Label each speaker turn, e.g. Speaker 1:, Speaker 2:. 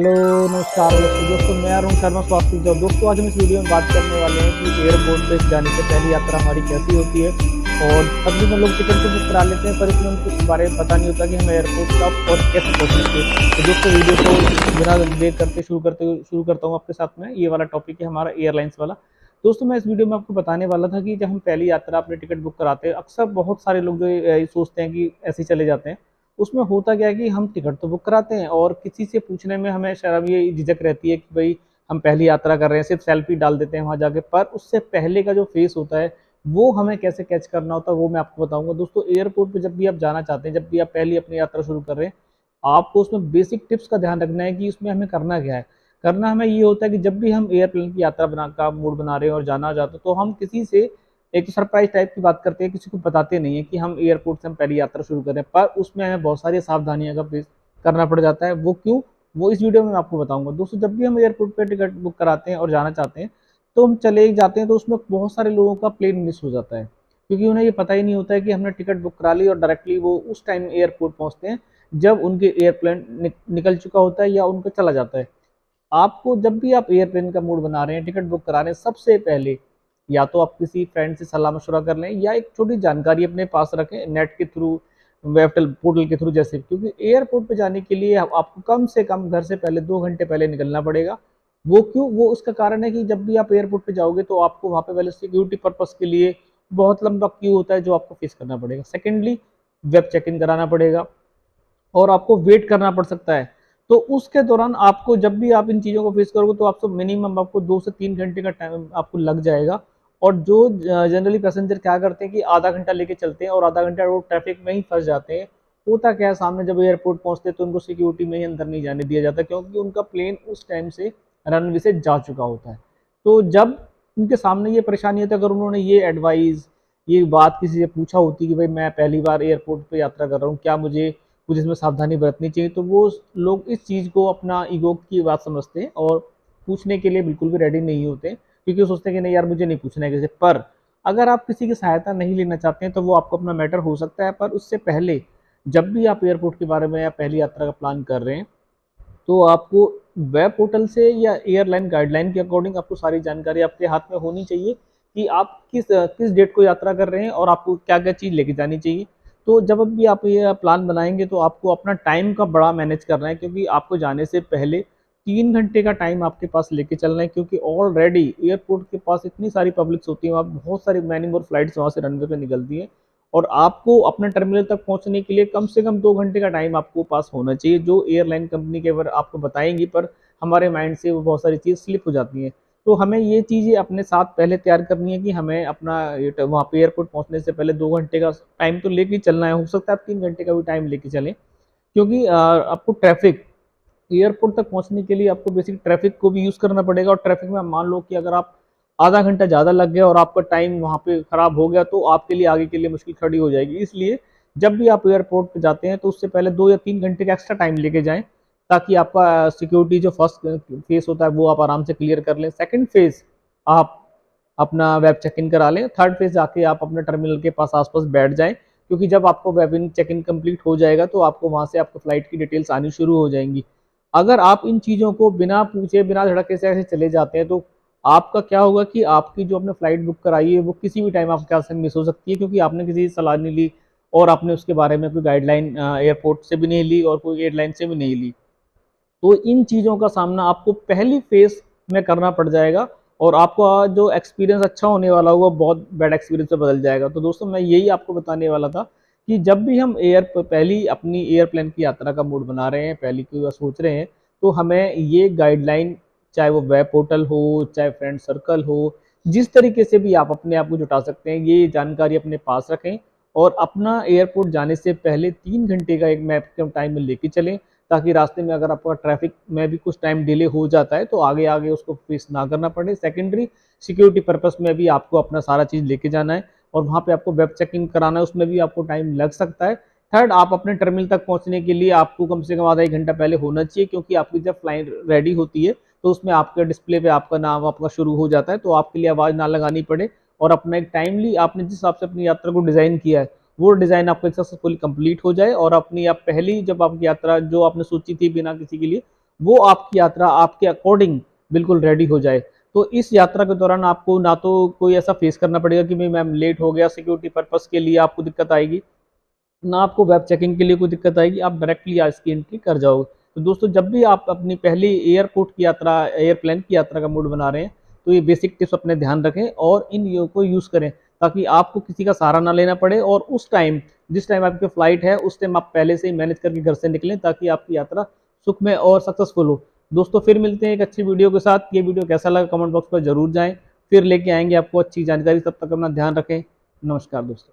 Speaker 1: Hello नमस्कार दोस्तों, मैं अरुण शर्मा स्वास्थ्य जो दोस्तों, आज हम इस वीडियो में बात करने वाले हैं कि एयरपोर्ट पे जाने से पहले यात्रा हमारी कैसी होती है। और तकरीबन लोग टिकट तो बुक करा लेते हैं, पर इसमें उनको इस बारे में पता नहीं होता कि हम एयरपोर्ट कब और कैसे पहुंचेंगे। तो दोस्तों, वीडियो को बिना देर करते शुरू करता हूँ आपके साथ में। ये वाला टॉपिक है हमारा एयरलाइंस वाला। दोस्तों, मैं इस वीडियो में आपको बताने वाला था कि जब हम पहली यात्रा अपने टिकट बुक कराते हैं, अक्सर बहुत सारे लोग जो सोचते हैं कि ऐसे ही चले जाते हैं। उसमें होता क्या है कि हम टिकट तो बुक कराते हैं और किसी से पूछने में हमें शर्म ये झिझक रहती है कि भाई हम पहली यात्रा कर रहे हैं, सिर्फ सेल्फी डाल देते हैं वहां जाके। पर उससे पहले का जो फेस होता है वो हमें कैसे कैच करना होता है वो मैं आपको बताऊंगा। दोस्तों, एयरपोर्ट पे जब भी आप जाना चाहते हैं, जब भी आप पहली अपनी यात्रा शुरू कर रहे हैं, आपको उसमें बेसिक टिप्स का ध्यान रखना है कि उसमें हमें करना क्या है। करना हमें ये होता है कि जब भी हम एयरप्लेन की यात्रा बना का मूड बना रहे हैं और जाना चाहते हैं, तो हम किसी से एक तो सरप्राइज टाइप की बात करते हैं, किसी को बताते नहीं है कि हम एयरपोर्ट से हम पहली यात्रा शुरू करें। पर उसमें हमें बहुत सारी सावधानियां का फेस करना पड़ जाता है। वो क्यों, वो इस वीडियो में मैं आपको बताऊंगा। दोस्तों, जब भी हम एयरपोर्ट पर टिकट बुक कराते हैं और जाना चाहते हैं, तो हम चले जाते हैं तो उसमें बहुत सारे लोगों का प्लेन मिस हो जाता है, क्योंकि उन्हें ये पता ही नहीं होता है कि हमने टिकट बुक करा ली और डायरेक्टली वो उस टाइम एयरपोर्ट पहुंचते हैं जब उनके एयरप्लेन निकल चुका होता है या उनका चला जाता है। आपको जब भी आप एयरप्लेन का मूड बना रहे हैं, टिकट बुक करा रहे हैं, सबसे पहले या तो आप किसी फ्रेंड से सलाह मशवरा कर लें या एक छोटी जानकारी अपने पास रखें नेट के थ्रू, वेब पोर्टल के थ्रू जैसे। क्योंकि एयरपोर्ट पे जाने के लिए आपको कम से कम घर से पहले 2 घंटे पहले निकलना पड़ेगा। वो क्यों, वो उसका कारण है कि जब भी आप एयरपोर्ट पे जाओगे तो आपको वहाँ पे पहले सिक्योरिटी पर्पज के लिए बहुत लंबा क्यू होता है जो आपको फेस करना पड़ेगा। सेकेंडली, वेब चेक इन कराना पड़ेगा और आपको वेट करना पड़ सकता है। तो उसके दौरान आपको जब भी आप इन चीज़ों को फेस करोगे तो आपको मिनिमम आपको 2 से 3 घंटे का टाइम आपको लग जाएगा। और जो जनरली पैसेंजर क्या करते हैं कि आधा घंटा लेके चलते हैं और आधा घंटा वो ट्रैफिक में ही फंस जाते हैं। होता क्या है, सामने जब एयरपोर्ट पहुंचते हैं तो उनको सिक्योरिटी में ही अंदर नहीं जाने दिया जाता, क्योंकि उनका प्लेन उस टाइम से रनवे से जा चुका होता है। तो जब उनके सामने ये परेशानी होती है, अगर उन्होंने ये एडवाइस, ये बात किसी से पूछा होती कि भाई मैं पहली बार एयरपोर्ट पे यात्रा कर रहा हूँ, क्या मुझे कुछ इसमें सावधानी बरतनी चाहिए, तो वो लोग इस चीज़ को अपना ईगो की बात समझते हैं और पूछने के लिए बिल्कुल भी रेडी नहीं होते, क्योंकि वो सोचते हैं कि नहीं यार, मुझे नहीं पूछना है किसी। पर अगर आप किसी की सहायता नहीं लेना चाहते हैं तो वो आपको अपना मैटर हो सकता है। पर उससे पहले जब भी आप एयरपोर्ट के बारे में या पहली यात्रा का प्लान कर रहे हैं, तो आपको वेब पोर्टल से या एयरलाइन गाइडलाइन के अकॉर्डिंग आपको सारी जानकारी आपके हाथ में होनी चाहिए कि आप किस किस डेट को यात्रा कर रहे हैं और आपको क्या क्या चीज़ लेके जानी चाहिए। तो जब भी आप ये प्लान बनाएंगे तो आपको अपना टाइम का बड़ा मैनेज करना है, क्योंकि आपको जाने से पहले 3 घंटे का टाइम आपके पास लेके चलना है। क्योंकि ऑलरेडी एयरपोर्ट के पास इतनी सारी पब्लिक्स होती है, वहाँ बहुत सारी मैनी मोर फ्लाइट्स वहाँ से रनवे पे निकलती है। और आपको अपने टर्मिनल तक पहुंचने के लिए कम से कम 2 घंटे का टाइम आपको पास होना चाहिए, जो एयरलाइन कंपनी के आपको बताएंगी। पर हमारे माइंड से वो बहुत सारी चीज़ स्लिप हो जाती हैं। तो हमें ये चीज़ें अपने साथ पहले तैयार करनी है कि हमें अपना वहाँ पे एयरपोर्ट पहुँचने से पहले 2 घंटे का टाइम तो लेके चलना है। हो सकता है आप 3 घंटे का भी टाइम लेके चलें, क्योंकि आपको ट्रैफिक एयरपोर्ट तक पहुंचने के लिए आपको बेसिक ट्रैफिक को भी यूज़ करना पड़ेगा। और ट्रैफिक में मान लो कि अगर आप आधा घंटा ज़्यादा लग गया और आपका टाइम वहाँ पे खराब हो गया, तो आपके लिए आगे के लिए मुश्किल खड़ी हो जाएगी। इसलिए जब भी आप एयरपोर्ट पे जाते हैं तो उससे पहले 2 या 3 घंटे का एक्स्ट्रा टाइम लेके जाएं, ताकि आपका सिक्योरिटी जो फर्स्ट फेस होता है वो आप आराम से क्लियर कर लें। सेकंड फेज आप अपना वेब चेक इन करा लें। थर्ड फेज जाके आप अपने टर्मिनल के पास आसपास बैठ जाएं, क्योंकि जब आपको web in check in complete हो जाएगा तो आपको वहाँ से आपको फ्लाइट की डिटेल्स आनी शुरू हो जाएंगी। अगर आप इन चीज़ों को बिना पूछे बिना धड़के से ऐसे चले जाते हैं, तो आपका क्या होगा कि आपकी जो आपने फ्लाइट बुक कराई है वो किसी भी टाइम आपके से मिस हो सकती है, क्योंकि आपने किसी से सलाह नहीं ली और आपने उसके बारे में कोई गाइडलाइन एयरपोर्ट से भी नहीं ली और कोई एयरलाइन से भी नहीं ली। तो इन चीज़ों का सामना आपको पहली फेज में करना पड़ जाएगा और आपका जो एक्सपीरियंस अच्छा होने वाला होगा बहुत बैड एक्सपीरियंस में बदल जाएगा। तो दोस्तों, मैं यही आपको बताने वाला था कि जब भी हम पहली अपनी एयरप्लेन की यात्रा का मूड बना रहे हैं, पहली की सोच रहे हैं, तो हमें ये गाइडलाइन, चाहे वो वेब पोर्टल हो, चाहे फ्रेंड सर्कल हो, जिस तरीके से भी आप अपने आप को जुटा सकते हैं, ये जानकारी अपने पास रखें। और अपना एयरपोर्ट जाने से पहले 3 घंटे का एक मैप के टाइम में लेके चलें, ताकि रास्ते में अगर आपका ट्रैफिक में भी कुछ टाइम डिले हो जाता है तो आगे आगे उसको फेस ना करना पड़े। सेकेंडरी, सिक्योरिटी पर्पस में भी आपको अपना सारा चीज़ लेके जाना है और वहाँ पे आपको वेब चेक इन कराना है, उसमें भी आपको टाइम लग सकता है। थर्ड, आप अपने टर्मिनल तक पहुँचने के लिए आपको कम से कम आधा 1 घंटा पहले होना चाहिए, क्योंकि आपकी जब फ्लाइट रेडी होती है तो उसमें आपके डिस्प्ले पे आपका नाम आपका शुरू हो जाता है, तो आपके लिए आवाज़ ना लगानी पड़े और अपना एक टाइमली आपने जिस हिसाब से अपनी यात्रा को डिज़ाइन किया है वो डिज़ाइन आपको सक्सेसफुली कंप्लीट हो जाए और अपनी आप पहली जब आपकी यात्रा जो आपने सोची थी बिना किसी के लिए, वो आपकी यात्रा आपके अकॉर्डिंग बिल्कुल रेडी हो जाए। तो इस यात्रा के दौरान आपको ना तो कोई ऐसा फेस करना पड़ेगा कि भाई मैम लेट हो गया, सिक्योरिटी पर्पस के लिए आपको दिक्कत आएगी, ना आपको वेब चेकिंग के लिए कोई दिक्कत आएगी, आप डायरेक्टली आज की एंट्री कर जाओगे। तो दोस्तों जब भी आप अपनी पहली एयरपोर्ट की यात्रा, एयरप्लेन की यात्रा का मूड बना रहे हैं, तो ये बेसिक टिप्स अपने ध्यान रखें और इन को यूज़ करें, ताकि आपको किसी का सहारा ना लेना पड़े और उस टाइम जिस टाइम आपकी फ्लाइट है उस टाइम आप पहले से ही मैनेज करके घर से निकलें, ताकि आपकी यात्रा सुखमय और सक्सेसफुल हो। दोस्तों फिर मिलते हैं एक अच्छी वीडियो के साथ। ये वीडियो कैसा लगा कमेंट बॉक्स पर जरूर जाएं, फिर लेके आएंगे आपको अच्छी जानकारी। तब तक अपना ध्यान रखें। नमस्कार दोस्तों।